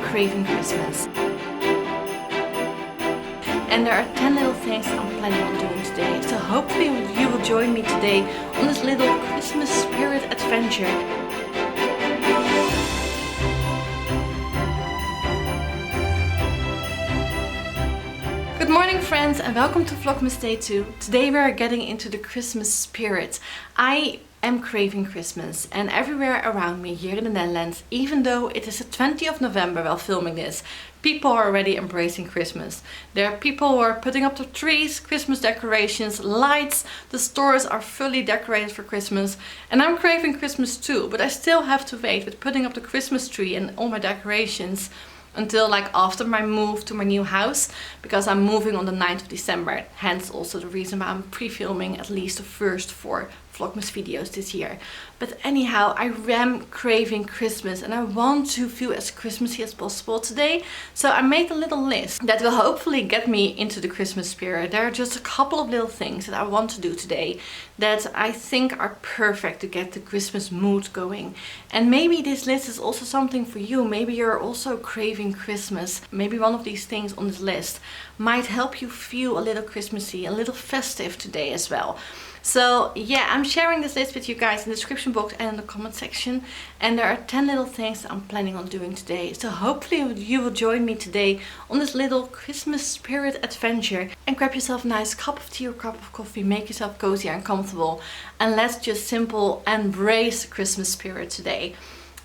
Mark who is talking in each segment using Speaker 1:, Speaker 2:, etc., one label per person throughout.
Speaker 1: craving Christmas. And there are 10 little things I'm planning on doing today. So hopefully you will join me today on this little Christmas spirit adventure. Good morning friends and welcome to Vlogmas Day 2. Today we are getting into the Christmas spirit. I am craving Christmas and everywhere around me here in the Netherlands, even though it is the 20th of November while filming this, people are already embracing Christmas. There are people who are putting up the trees, Christmas decorations, lights, the stores are fully decorated for Christmas, and I'm craving Christmas too, but I still have to wait with putting up the Christmas tree and all my decorations until like after my move to my new house, because I'm moving on the 9th of December. Hence also the reason why I'm pre-filming at least the first 4 Vlogmas videos this year. But anyhow, I am craving Christmas and I want to feel as Christmassy as possible today. So I made a little list that will hopefully get me into the Christmas spirit. There are just a couple of little things that I want to do today that I think are perfect to get the Christmas mood going. And maybe this list is also something for you. Maybe you're also craving Christmas. Maybe one of these things on this list might help you feel a little Christmassy, a little festive today as well. So yeah, I'm sharing this list with you guys in the description box and in the comment section. And there are 10 little things that I'm planning on doing today. So hopefully you will join me today on this little Christmas spirit adventure. And grab yourself a nice cup of tea or cup of coffee. Make yourself cozy and comfortable. And let's just simple embrace the Christmas spirit today.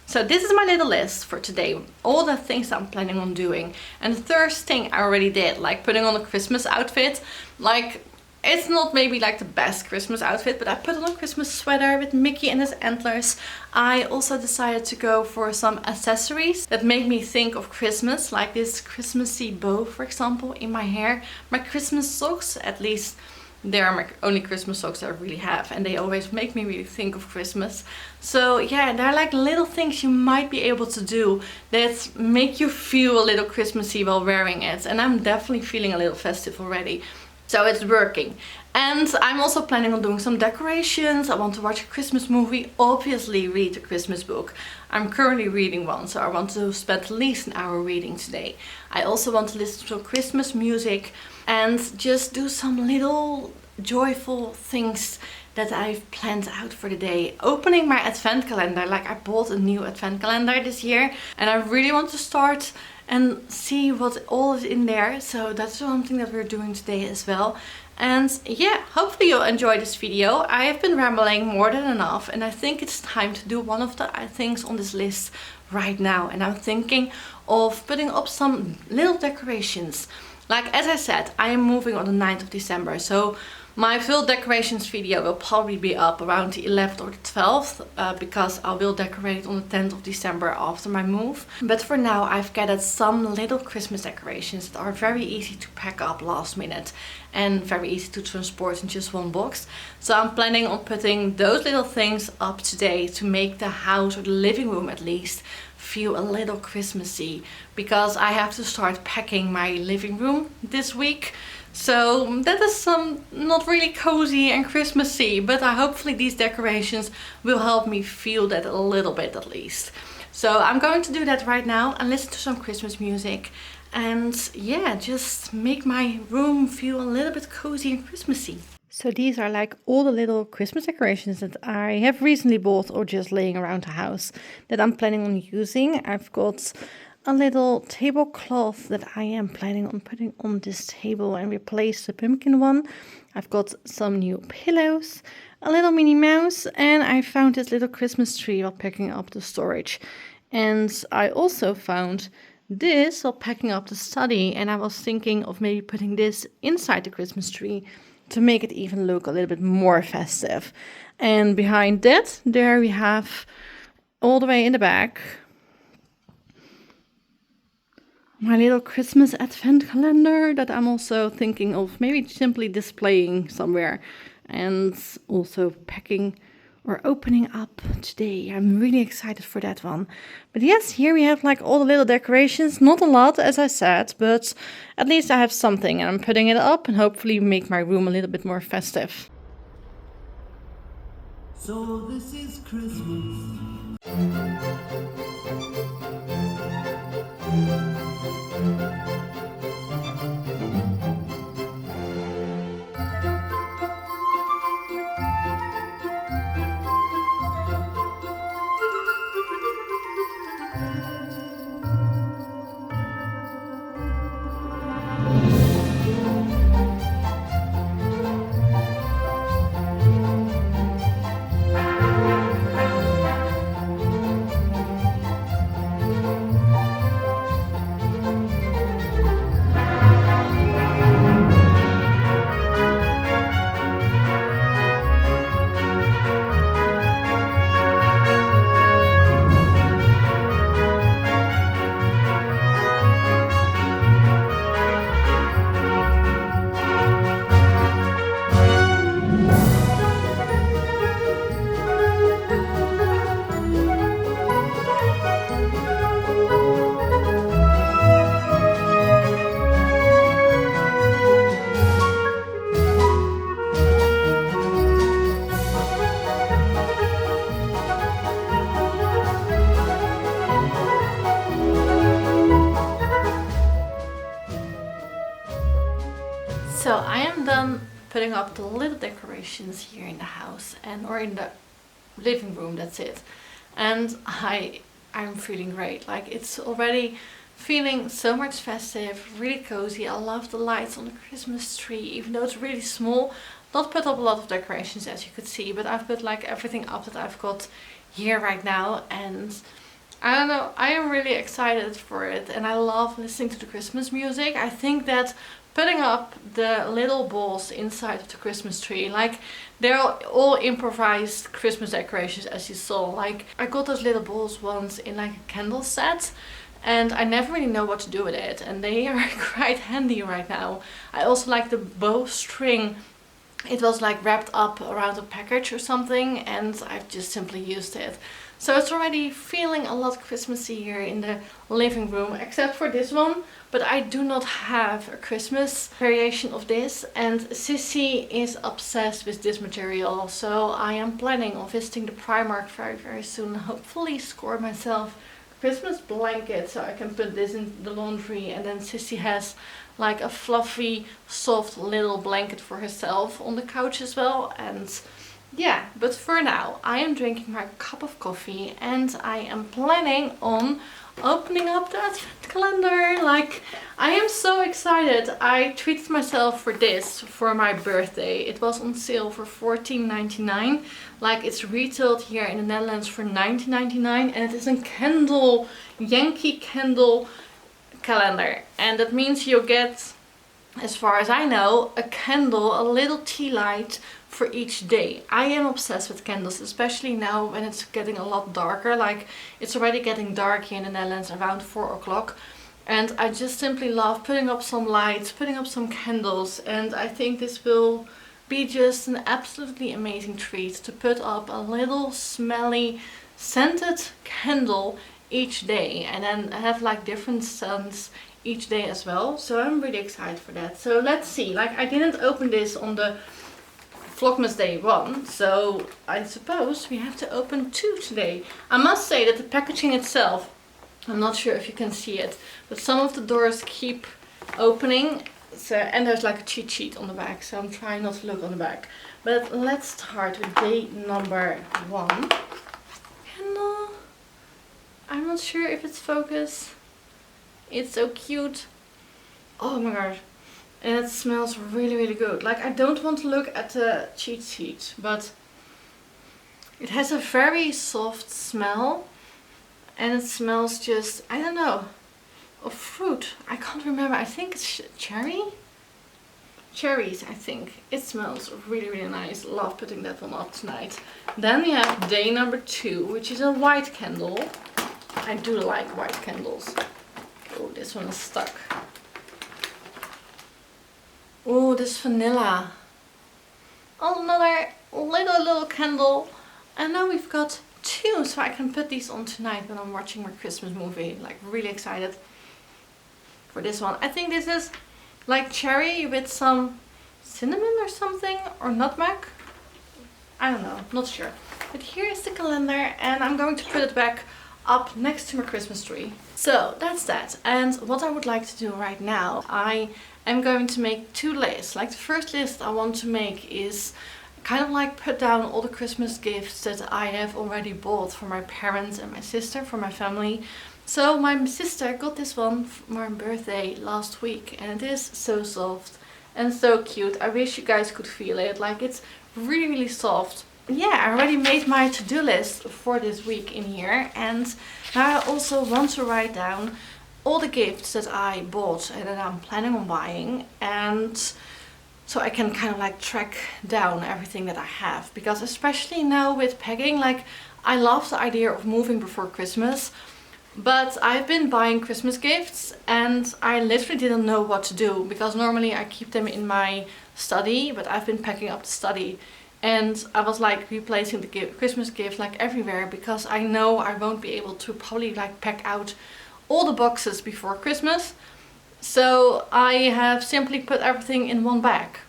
Speaker 1: So this is my little list for today. All the things I'm planning on doing. And the first thing I already did, like putting on a Christmas outfit. Like, it's not maybe like the best Christmas outfit, but I put on a Christmas sweater with Mickey and his antlers. I also decided to go for some accessories that make me think of Christmas, like this Christmassy bow, for example, in my hair. My Christmas socks, at least they are my only Christmas socks that I really have, and they always make me really think of Christmas. So yeah, they're like little things you might be able to do that make you feel a little Christmassy while wearing it. And I'm definitely feeling a little festive already. So it's working. And I'm also planning on doing some decorations. I want to watch a Christmas movie, obviously read a Christmas book. I'm currently reading one, so I want to spend at least an hour reading today. I also want to listen to Christmas music and just do some little joyful things that I've planned out for the day. Opening my advent calendar, like I bought a new advent calendar this year and I really want to start and see what all is in there. So that's something that we're doing today as well. And yeah, hopefully you'll enjoy this video. I have been rambling more than enough and I think it's time to do one of the things on this list right now. And I'm thinking of putting up some little decorations. Like as I said, I am moving on the 9th of December. So my full decorations video will probably be up around the 11th or the 12th because I will decorate on the 10th of December after my move. But for now I've gathered some little Christmas decorations that are very easy to pack up last minute and very easy to transport in just one box. So I'm planning on putting those little things up today to make the house, or the living room at least, feel a little Christmassy, because I have to start packing my living room this week. So that is some not really cozy and Christmassy, but hopefully these decorations will help me feel that a little bit at least. So I'm going to do that right now and listen to some Christmas music and yeah, just make my room feel a little bit cozy and Christmassy. So these are like all the little Christmas decorations that I have recently bought or just laying around the house that I'm planning on using. I've got a little tablecloth that I am planning on putting on this table and replace the pumpkin one. I've got some new pillows, a little Minnie Mouse, and I found this little Christmas tree while packing up the storage. And I also found this while packing up the study, and I was thinking of maybe putting this inside the Christmas tree to make it even look a little bit more festive. And behind that, there we have, all the way in the back, my little Christmas advent calendar that I'm also thinking of maybe simply displaying somewhere and also packing or opening up today. I'm really excited for that one. But yes, here we have like all the little decorations. Not a lot, as I said, but at least I have something and I'm putting it up and hopefully make my room a little bit more festive.
Speaker 2: So this is Christmas.
Speaker 1: I am done putting up the little decorations here in the house or in the living room, that's it. And I'm feeling great. Like, it's already feeling so much festive, really cozy. I love the lights on the Christmas tree, even though it's really small. Not put up a lot of decorations, as you could see, but I've put like everything up that I've got here right now, and I don't know, I am really excited for it, and I love listening to the Christmas music. I think that putting up the little balls inside of the Christmas tree, like, they're all improvised Christmas decorations, as you saw. Like, I got those little balls once in like a candle set, and I never really know what to do with it, and they are quite handy right now. I also like the bowstring. It was like wrapped up around a package or something, and I've just simply used it. So it's already feeling a lot Christmassy here in the living room, except for this one. But I do not have a Christmas variation of this, and Sissy is obsessed with this material. So I am planning on visiting the Primark very soon, hopefully score myself a Christmas blanket so I can put this in the laundry, and then Sissy has like a fluffy, soft little blanket for herself on the couch as well. And yeah, but for now I am drinking my cup of coffee, and I am planning on opening up that calendar. Like, I am so excited. I treated myself for this for my birthday. It was on sale for $14.99. Like, it's retailed here in the Netherlands for $19.99, and it is a candle, Yankee candle calendar, and that means you'll get, as far as I know, a candle, a little tea light for each day. I am obsessed with candles, especially now when it's getting a lot darker. Like, it's already getting dark here in the Netherlands around 4 o'clock, and I just simply love putting up some lights, putting up some candles, and I think this will be just an absolutely amazing treat to put up a little smelly scented candle each day, and then have like different scents each day as well. So I'm really excited for that. So let's see. Like, I didn't open this on the Vlogmas day 1, so I suppose we have to open 2 today. I must say that the packaging itself, I'm not sure if you can see it, but some of the doors keep opening. So, and there's like a cheat sheet on the back, so I'm trying not to look on the back. But let's start with day number 1. Candle. I'm not sure if it's focused. It's so cute. Oh my god. And it smells really good. Like, I don't want to look at the cheat sheet, but it has a very soft smell. And it smells just, I don't know, of fruit. I can't remember. I think it's cherry? Cherries, I think. It smells really nice. Love putting that one up tonight. Then we have day number 2, which is a white candle. I do like white candles. Oh, this one is stuck. Oh, this vanilla. Another little candle. And now we've got 2, so I can put these on tonight when I'm watching my Christmas movie. Like, really excited for this one. I think this is like cherry with some cinnamon or something, or nutmeg. I don't know, not sure. But here is the calendar, and I'm going to put it back up next to my Christmas tree. So that's that. And what I would like to do right now, I am going to make 2 lists. Like, the first list I want to make is kind of like put down all the Christmas gifts that I have already bought for my parents and my sister, for my family. So my sister got this one for my birthday last week, and it is so soft and so cute. I wish you guys could feel it. Like, it's really soft. Yeah, I already made my to-do list for this week in here, and now I also want to write down all the gifts that I bought and that I'm planning on buying, and so I can kind of like track down everything that I have. Because especially now with packing, like, I love the idea of moving before Christmas, but I've been buying Christmas gifts and I literally didn't know what to do, because normally I keep them in my study, but I've been packing up the study. And I was like replacing the Christmas gift like everywhere, because I know I won't be able to probably like pack out all the boxes before Christmas. So I have simply put everything in one bag.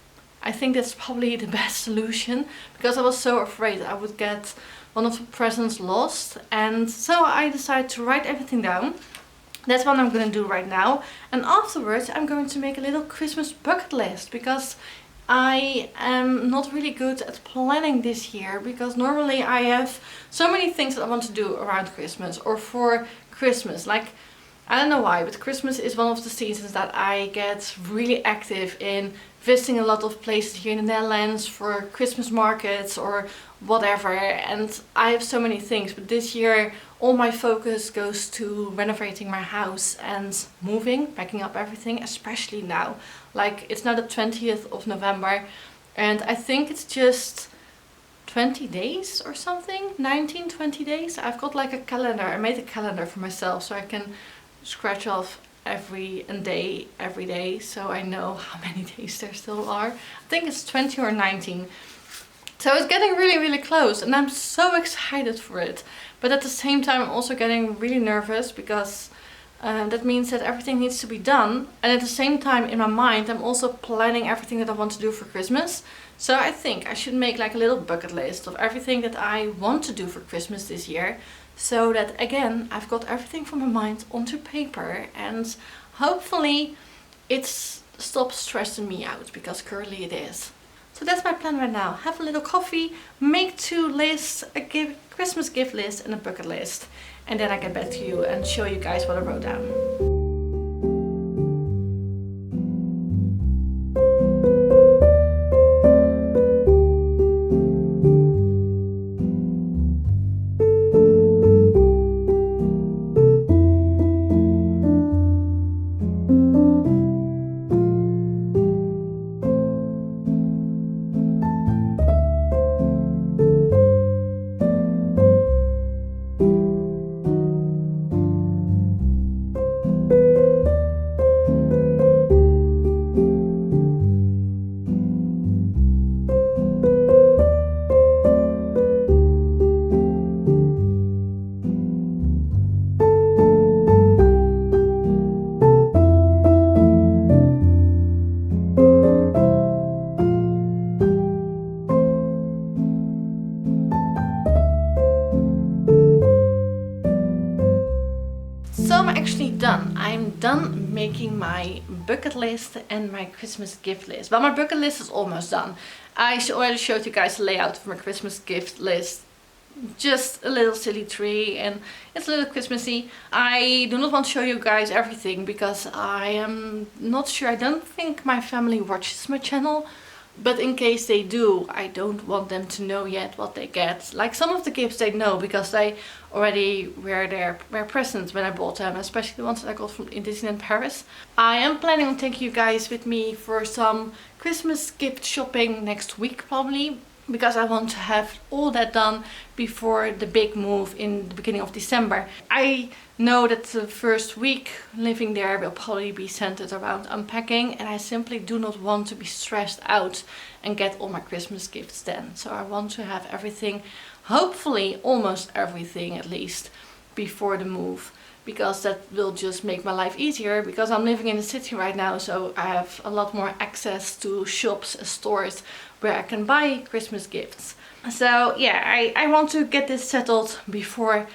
Speaker 1: I think that's probably the best solution, because I was so afraid I would get one of the presents lost. And so I decided to write everything down. That's what I'm going to do right now. And afterwards I'm going to make a little Christmas bucket list, because I am not really good at planning this year, because normally I have so many things that I want to do around Christmas or for Christmas. Like, I don't know why, but Christmas is one of the seasons that I get really active in visiting a lot of places here in the Netherlands for Christmas markets or whatever. And I have so many things, but this year all my focus goes to renovating my house and moving, packing up everything, especially now. Like, it's now the 20th of November and I think it's just 20 days or something, 19, 20 days. I've got like a calendar. I made a calendar for myself so I can scratch off every day, so I know how many days there still are. I think it's 20 or 19. So it's getting really close and I'm so excited for it. But at the same time I'm also getting really nervous, because that means that everything needs to be done. And at the same time in my mind I'm also planning everything that I want to do for Christmas. So I think I should make like a little bucket list of everything that I want to do for Christmas this year. So that again, I've got everything from my mind onto paper, and hopefully it stops stressing me out, because currently it is. So that's my plan right now. Have a little coffee, make 2 lists, a Christmas gift list and a bucket list. And then I get back to you and show you guys what I wrote down. I'm done making my bucket list and my Christmas gift list. Well, my bucket list is almost done. I already showed you guys the layout of my Christmas gift list. Just a little silly tree and it's a little Christmassy. I do not want to show you guys everything because I am not sure. I don't think my family watches my channel. But in case they do, I don't want them to know yet what they get. Like some of the gifts they know because they already were presents when I bought them, especially the ones that I got from in Disneyland Paris. I am planning on taking you guys with me for some Christmas gift shopping next week probably, because I want to have all that done before the big move in the beginning of December. I know that the first week living there will probably be centered around unpacking, and I simply do not want to be stressed out and get all my Christmas gifts then. So I want to have everything, hopefully almost everything at least, before the move, because that will just make my life easier, because I'm living in the city right now, so I have a lot more access to shops and stores where I can buy Christmas gifts. So yeah, I want to get this settled before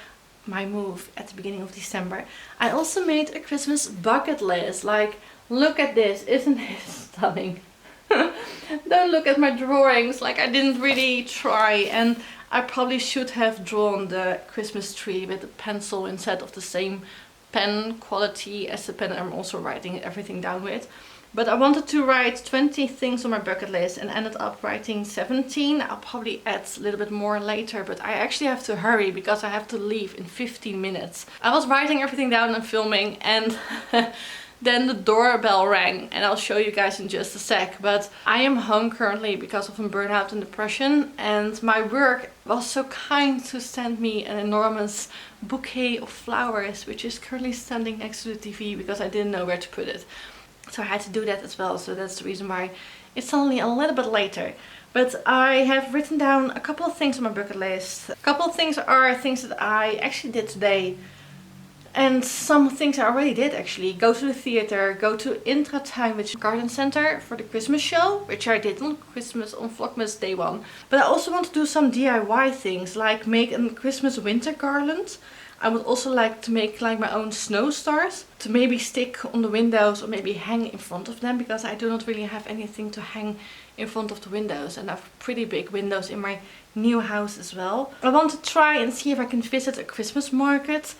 Speaker 1: my move at the beginning of December. I also made a Christmas bucket list. Like, look at this, isn't it stunning? Don't look at my drawings, like I didn't really try, and I probably should have drawn the Christmas tree with a pencil instead of the same pen quality as the pen I'm also writing everything down with. But I wanted to write 20 things on my bucket list and ended up writing 17. I'll probably add a little bit more later, but I actually have to hurry because I have to leave in 15 minutes. I was writing everything down and filming, and then the doorbell rang, and I'll show you guys in just a sec. But I am home currently because of a burnout and depression, and my work was so kind to send me an enormous bouquet of flowers, which is currently standing next to the TV because I didn't know where to put it. So I had to do that as well, so that's the reason why it's only a little bit later. But I have written down a couple of things on my bucket list. A couple of things are things that I actually did today. And some things I already did actually. Go to the theater, go to Intra Time, which is a garden center, for the Christmas show, which I did on Vlogmas day 1. But I also want to do some DIY things, like make a Christmas winter garland. I would also like to make like my own snow stars to maybe stick on the windows or maybe hang in front of them, because I do not really have anything to hang in front of the windows, and I have pretty big windows in my new house as well. I want to try and see if I can visit a Christmas market.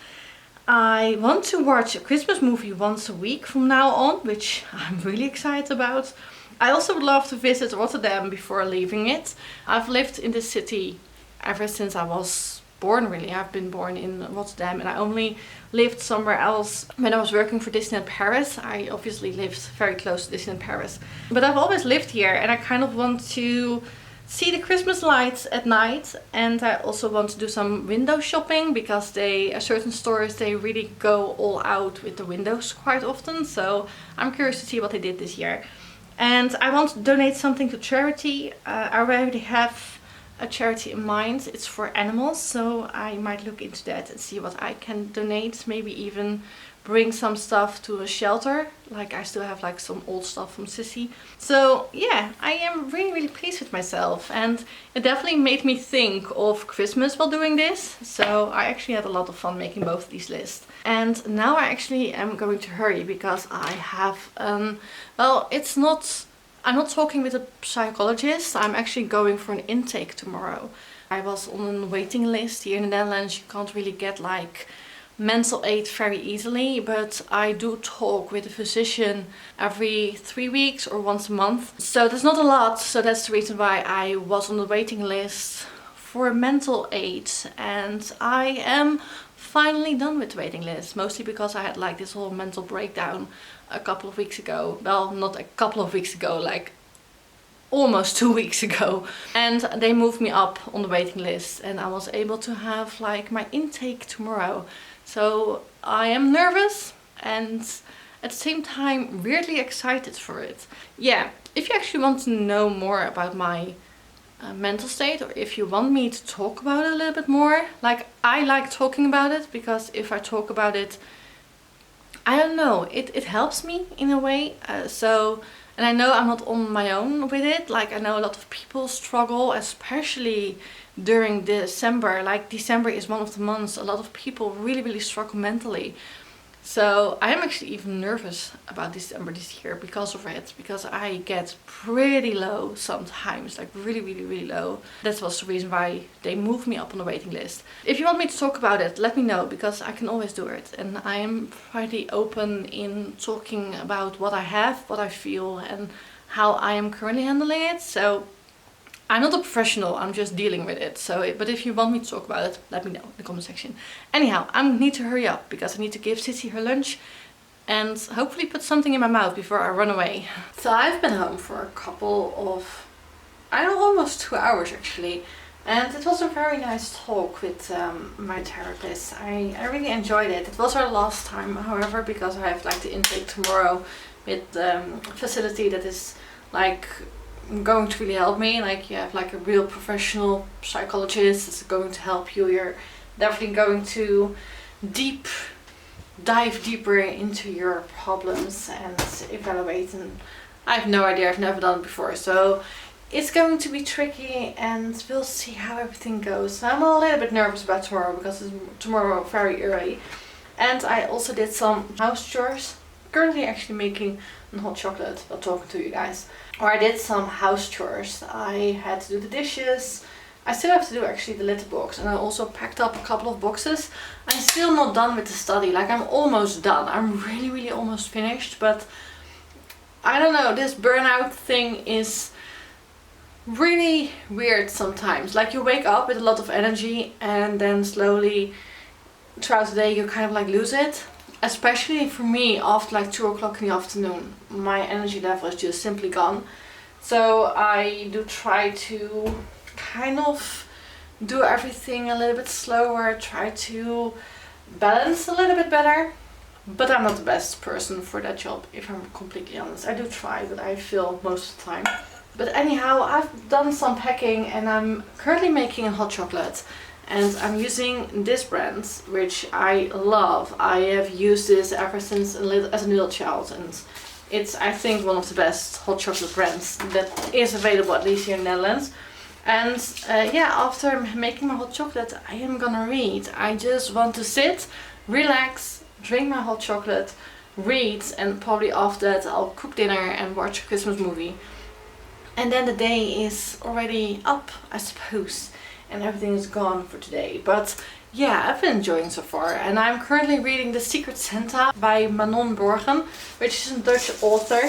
Speaker 1: I want to watch a Christmas movie once a week from now on, which I'm really excited about. I also would love to visit Rotterdam before leaving it. I've lived in this city ever since I was born, really. I've been born in Rotterdam, and I only lived somewhere else when I was working for Disneyland Paris. I obviously lived very close to Disneyland Paris. But I've always lived here, and I kind of want to see the Christmas lights at night, and I also want to do some window shopping, because certain stores, they really go all out with the windows quite often. So I'm curious to see what they did this year. And I want to donate something to charity. I already have a charity in mind. It's for animals, so I might look into that and see what I can donate. Maybe even bring some stuff to a shelter. Like, I still have like some old stuff from Sissy. So yeah, I am really pleased with myself, and it definitely made me think of Christmas while doing this. So I actually had a lot of fun making both of these lists. And now I actually am going to hurry, because I have well, I'm not talking with a psychologist. I'm actually going for an intake tomorrow. I was on a waiting list here in the Netherlands. You can't really get like mental aid very easily, but I do talk with a physician every 3 weeks or once a month. So that's not a lot. So that's the reason why I was on the waiting list for mental aid. And I am finally done with the waiting list, mostly because I had like this whole mental breakdown a couple of weeks ago. Well, not a couple of weeks ago, like almost 2 weeks ago. And they moved me up on the waiting list, and I was able to have like my intake tomorrow. So I am nervous and at the same time weirdly excited for it. Yeah, if you actually want to know more about my mental state, or if you want me to talk about it a little bit more, like, I like talking about it, because if I talk about it, I don't know, it helps me in a way. And I know I'm not on my own with it. Like, I know a lot of people struggle, especially during December. Like, December is one of the months a lot of people really struggle mentally. So I am actually even nervous about December this year because of it, because I get pretty low sometimes, like really low. That was the reason why they moved me up on the waiting list. If you want me to talk about it, let me know, because I can always do it. And I am pretty open in talking about what I have, what I feel, and how I am currently handling it. So I'm not a professional, I'm just dealing with it. But if you want me to talk about it, let me know in the comment section. Anyhow, I need to hurry up, because I need to give Sissy her lunch and hopefully put something in my mouth before I run away. So I've been home for a couple of, I don't know, almost 2 hours actually. And it was a very nice talk with my therapist. I really enjoyed it. It was our last time, however, because I have like the intake tomorrow with the facility that is like going to really help me. Like, you have like a real professional psychologist that's going to help you. You're definitely going to dive deeper into your problems and evaluate, and I have no idea, I've never done it before, so it's going to be tricky, and we'll see how everything goes. I'm a little bit nervous about tomorrow, because it's tomorrow very early. And I also did some house chores. Currently actually making a hot chocolate while talking to you guys. Or I did some house chores. I had to do the dishes. I still have to do actually the litter box, and I also packed up a couple of boxes. I'm still not done with the study. Like, I'm almost done. I'm really almost finished, but I don't know, this burnout thing is really weird sometimes. Like, you wake up with a lot of energy, and then slowly throughout the day you kind of like lose it. Especially for me, after like 2 o'clock in the afternoon, my energy level is just simply gone. So I do try to kind of do everything a little bit slower, try to balance a little bit better. But I'm not the best person for that job, if I'm completely honest. I do try, but I fail most of the time. But anyhow, I've done some packing, and I'm currently making a hot chocolate. And I'm using this brand, which I love. I have used this ever since as a little child, and it's, I think, one of the best hot chocolate brands that is available, at least here in the Netherlands. And yeah, after making my hot chocolate, I am gonna read. I just want to sit, relax, drink my hot chocolate, read, and probably after that I'll cook dinner and watch a Christmas movie. And then the day is already up, I suppose, and everything is gone for today. But yeah, I've been enjoying so far, and I'm currently reading The Secret Santa by Manon Borgen, which is a Dutch author.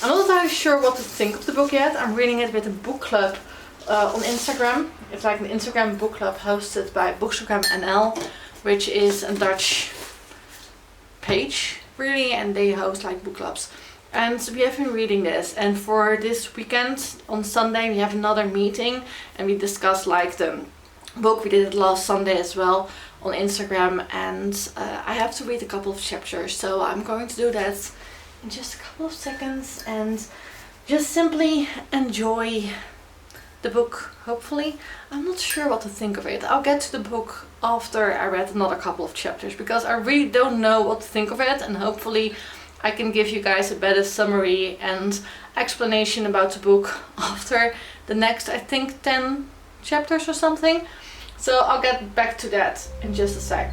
Speaker 1: I'm not entirely sure what to think of the book yet. I'm reading it with a book club on Instagram. It's like an Instagram book club hosted by Bookstagram NL, which is a Dutch page really, and they host like book clubs. And we have been reading this, and for this weekend on Sunday we have another meeting and we discuss like the book. We did it last Sunday as well on Instagram, and I have to read a couple of chapters, so I'm going to do that in just a couple of seconds and just simply enjoy the book, hopefully. I'm not sure what to think of it. I'll get to the book after I read another couple of chapters, because I really don't know what to think of it, and hopefully I can give you guys a better summary and explanation about the book after the next, I think, 10 chapters or something. So I'll get back to that in just a sec.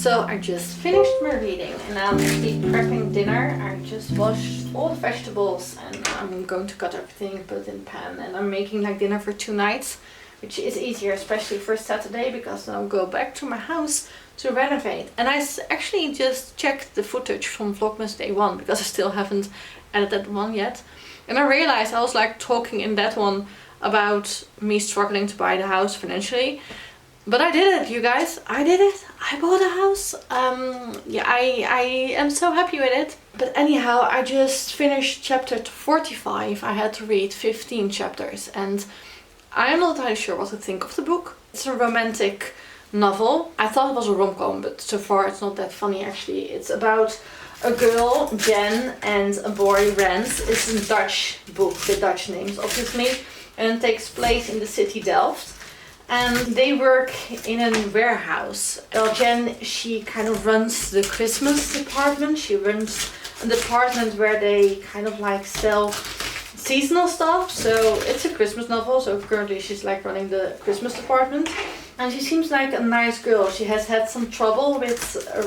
Speaker 1: So I just finished my reading and now I'm actually prepping dinner. I just washed all the vegetables and I'm going to cut everything, put it in the pan, and I'm making like dinner for 2 nights, which is easier, especially for Saturday, because then I'll go back to my house to renovate. And I actually just checked the footage from Vlogmas day 1, because I still haven't edited one yet. And I realized I was like talking in that one about me struggling to buy the house financially. But I did it, you guys. I did it. I bought a house. Yeah, I am so happy with it. But anyhow, I just finished chapter 45. I had to read 15 chapters and I'm not entirely sure what to think of the book. It's a romantic novel. I thought it was a rom-com, but so far it's not that funny actually. It's about a girl, Jen, and a boy, Rens. It's a Dutch book with Dutch names, obviously. And it takes place in the city Delft. And they work in a warehouse. Well, Jen, she kind of runs the Christmas department. She runs a department where they kind of like sell seasonal stuff. So it's a Christmas novel. So currently she's like running the Christmas department. And she seems like a nice girl. She has had some trouble with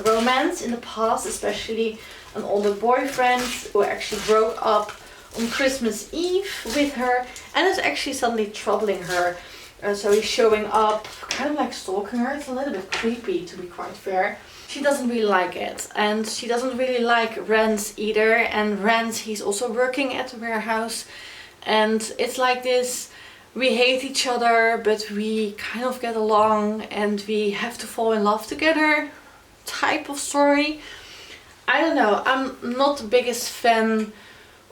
Speaker 1: romance in the past, especially an older boyfriend who actually broke up on Christmas Eve with her and is actually suddenly troubling her. So he's showing up, kind of like stalking her. It's a little bit creepy, to be quite fair. She doesn't really like it, and she doesn't really like Rens either. And Rens, he's also working at the warehouse, and it's like this, we hate each other but we kind of get along and we have to fall in love together type of story. I don't know, I'm not the biggest fan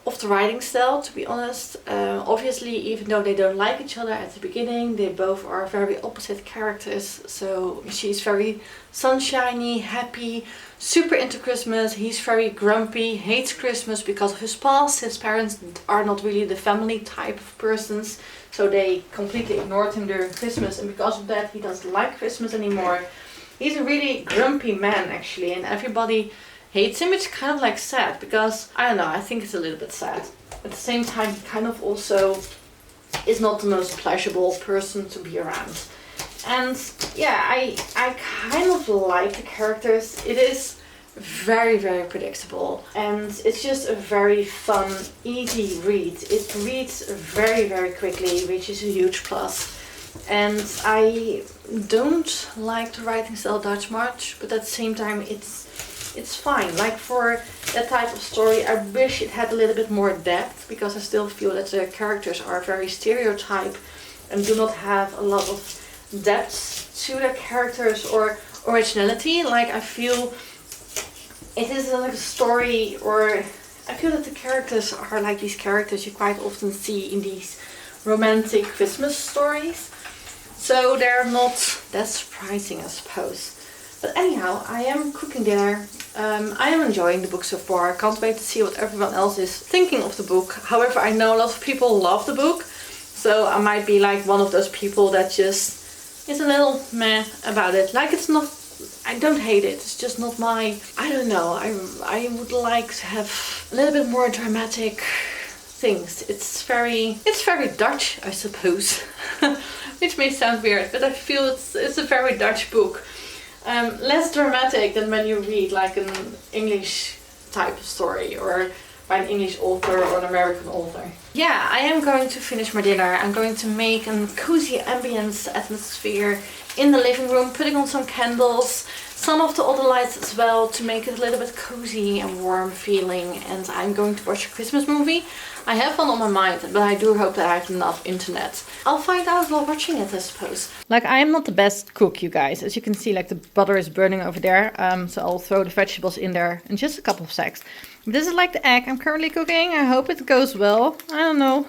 Speaker 1: of the writing style, to be honest. Obviously, even though they don't like each other at the beginning, they both are very opposite characters. So she's very sunshiny, happy, super into Christmas. He's very grumpy, hates Christmas because of his past. His parents are not really the family type of persons, so they completely ignored him during Christmas, and because of that he doesn't like Christmas anymore. He's a really grumpy man actually, and everybody hates him. It's kind of like sad, because I don't know, I think it's a little bit sad. At the same time, he kind of also is not the most pleasurable person to be around. And yeah, I kind of like the characters. It is very, very predictable, and it's just a very fun, easy read. It reads very, very quickly, which is a huge plus. And I don't like the writing style Dutch much, but at the same time it's fine. Like for that type of story, I wish it had a little bit more depth, because I still feel that the characters are very stereotype and do not have a lot of depth to their characters or originality. Like I feel it is like a story, or I feel that the characters are like these characters you quite often see in these romantic Christmas stories. So they're not that surprising, I suppose. But anyhow, I am cooking dinner. I am enjoying the book so far. I can't wait to see what everyone else is thinking of the book. However, I know a lot of people love the book. So I might be like one of those people that just is a little meh about it. Like it's not, I don't hate it. It's just not my, I don't know. I would like to have a little bit more dramatic things. It's very Dutch, I suppose. Which may sound weird, but I feel it's a very Dutch book. Less dramatic than when you read like an English type of story, or by an English author or an American author. Yeah, I am going to finish my dinner. I'm going to make a cozy ambience atmosphere in the living room, putting on some candles, some of the other lights as well, to make it a little bit cozy and warm feeling. And I'm going to watch a Christmas movie. I have one on my mind, but I do hope that I have enough internet. I'll find out while watching it, I suppose. Like, I am not the best cook, you guys. As you can see, like the butter is burning over there. So I'll throw the vegetables in there in just a couple of seconds. This is like the egg I'm currently cooking. I hope it goes well. I don't know.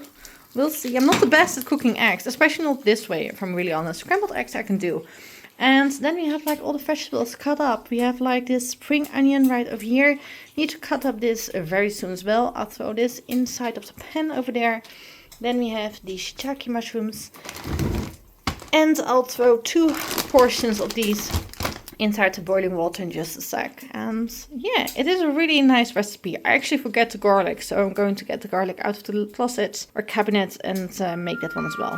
Speaker 1: We'll see. I'm not the best at cooking eggs, especially not this way, if I'm really honest. Scrambled eggs I can do. And then we have like all the vegetables cut up. We have like this spring onion right over here. Need to cut up this very soon as well. I'll throw this inside of the pan over there. Then we have the shiitake mushrooms. And I'll throw 2 portions of these inside the boiling water in just a sec. And yeah, it is a really nice recipe. I actually forget the garlic, so I'm going to get the garlic out of the closet or cabinet and make that one as well.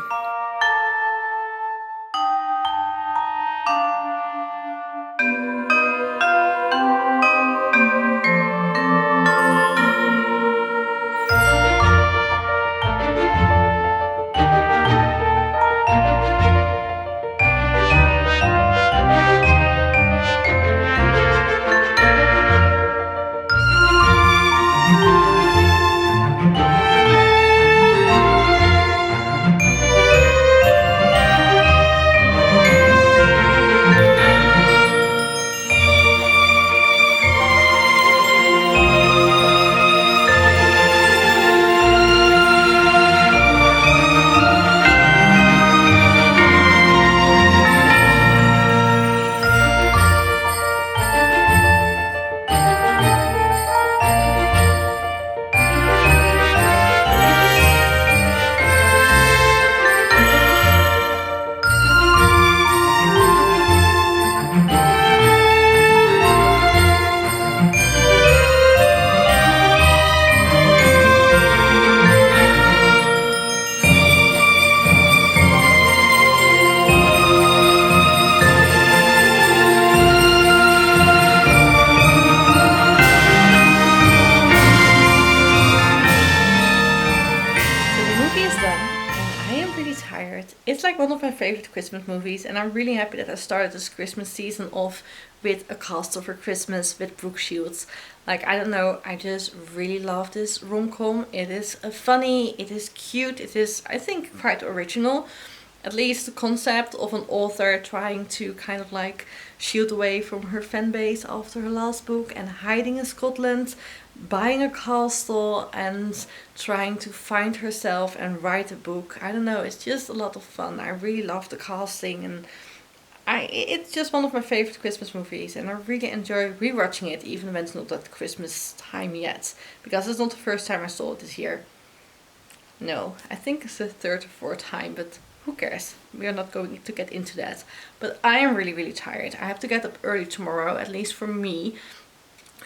Speaker 1: It's like one of my favorite Christmas movies, and I'm really happy that I started this Christmas season off with A Castle for Christmas with Brooke Shields. Like, I don't know, I just really love this rom-com. It is funny, it is cute, it is, I think, quite original. At least the concept of an author trying to kind of like shield away from her fan base after her last book and hiding in Scotland, buying a castle and trying to find herself and write a book. I don't know, it's just a lot of fun. I really love the casting, and it's just one of my favorite Christmas movies, and I really enjoy rewatching it even when it's not at Christmas time yet, because it's not the first time I saw it this year. No, I think it's the third or fourth time, but who cares? We are not going to get into that. But I am really, really tired. I have to get up early tomorrow, at least for me.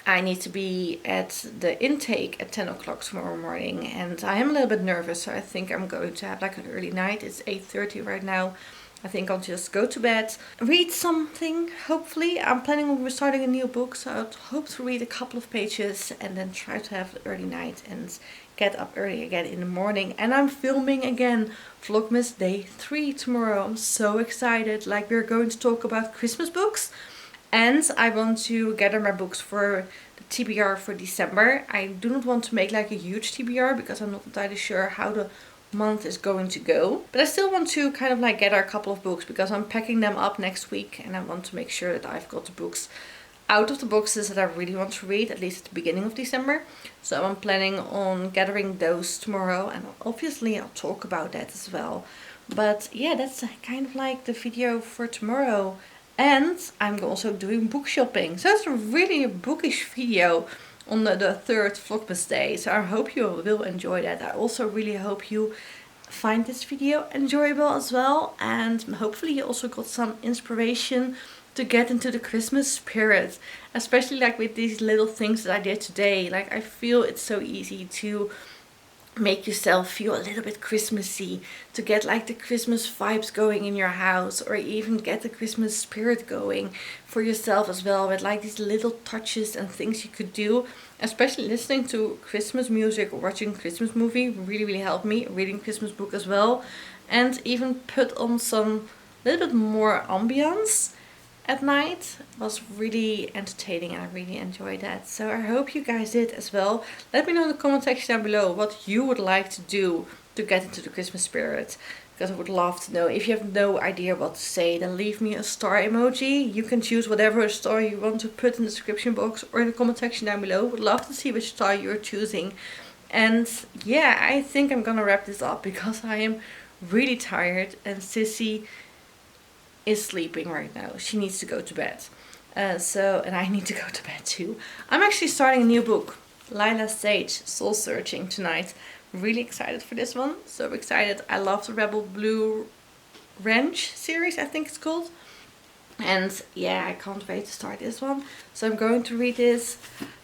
Speaker 1: I need to be at the intake at 10 o'clock tomorrow morning, and I am a little bit nervous, so I think I'm going to have like an early night. It's 8:30 right now. I think I'll just go to bed, read something, hopefully. I'm planning on starting a new book, so I hope to read a couple of pages and then try to have an early night and get up early again in the morning. And I'm filming again Vlogmas Day 3 tomorrow. I'm so excited. Like, we're going to talk about Christmas books. And I want to gather my books for the TBR for December. I do not want to make like a huge TBR because I'm not entirely sure how the month is going to go. But I still want to kind of like gather a couple of books because I'm packing them up next week. And I want to make sure that I've got the books out of the boxes that I really want to read, at least at the beginning of December. So I'm planning on gathering those tomorrow. And obviously I'll talk about that as well. But yeah, that's kind of like the video for tomorrow. And I'm also doing book shopping. So it's really a bookish video on the third Vlogmas day. So I hope you will enjoy that. I also really hope you find this video enjoyable as well. And hopefully you also got some inspiration to get into the Christmas spirit. Especially like with these little things that I did today. Like, I feel it's so easy to make yourself feel a little bit Christmassy, to get like the Christmas vibes going in your house, or even get the Christmas spirit going for yourself as well, with like these little touches and things you could do. Especially listening to Christmas music or watching Christmas movie really helped me. Reading Christmas book as well, and even put on some little bit more ambience at night was really entertaining and I really enjoyed that. So I hope you guys did as well. Let me know in the comment section down below what you would like to do to get into the Christmas spirit, because I would love to know. If you have no idea what to say, then leave me a star emoji. You can choose whatever star you want to put in the description box or in the comment section down below. Would love to see which star you're choosing. And yeah, I think I'm gonna wrap this up because I am really tired and Sissy is sleeping right now. She needs to go to bed. And I need to go to bed too. I'm actually starting a new book, Lila Sage, Soul Searching, tonight. Really excited for this one. So excited. I love the Rebel Blue Ranch series, I think it's called. And yeah, I can't wait to start this one. So I'm going to read this.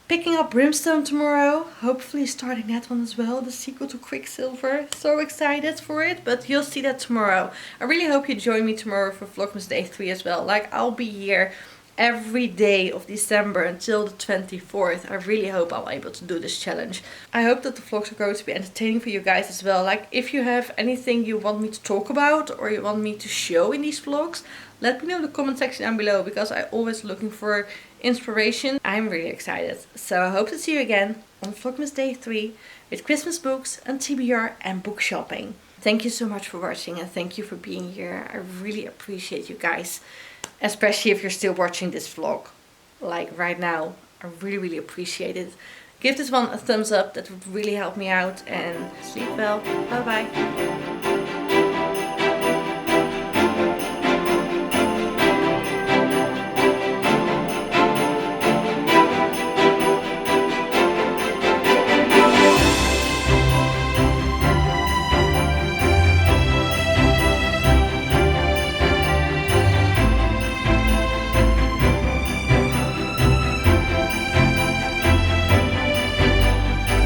Speaker 1: Picking up Brimstone tomorrow. Hopefully starting that one as well. The sequel to Quicksilver. So excited for it. But you'll see that tomorrow. I really hope you join me tomorrow for Vlogmas Day 3 as well. Like, I'll be here every day of December until the 24th. I really hope I'll be able to do this challenge. I hope that the vlogs are going to be entertaining for you guys as well. Like, if you have anything you want me to talk about or you want me to show in these vlogs, let me know in the comment section down below, because I'm always looking for inspiration. I'm really excited. So I hope to see you again on Vlogmas Day 3 with Christmas books and TBR and book shopping. Thank you so much for watching and thank you for being here. I really appreciate you guys, especially if you're still watching this vlog. Like right now, I really appreciate it. Give this one a thumbs up, that would really help me out, and sleep well. Bye bye.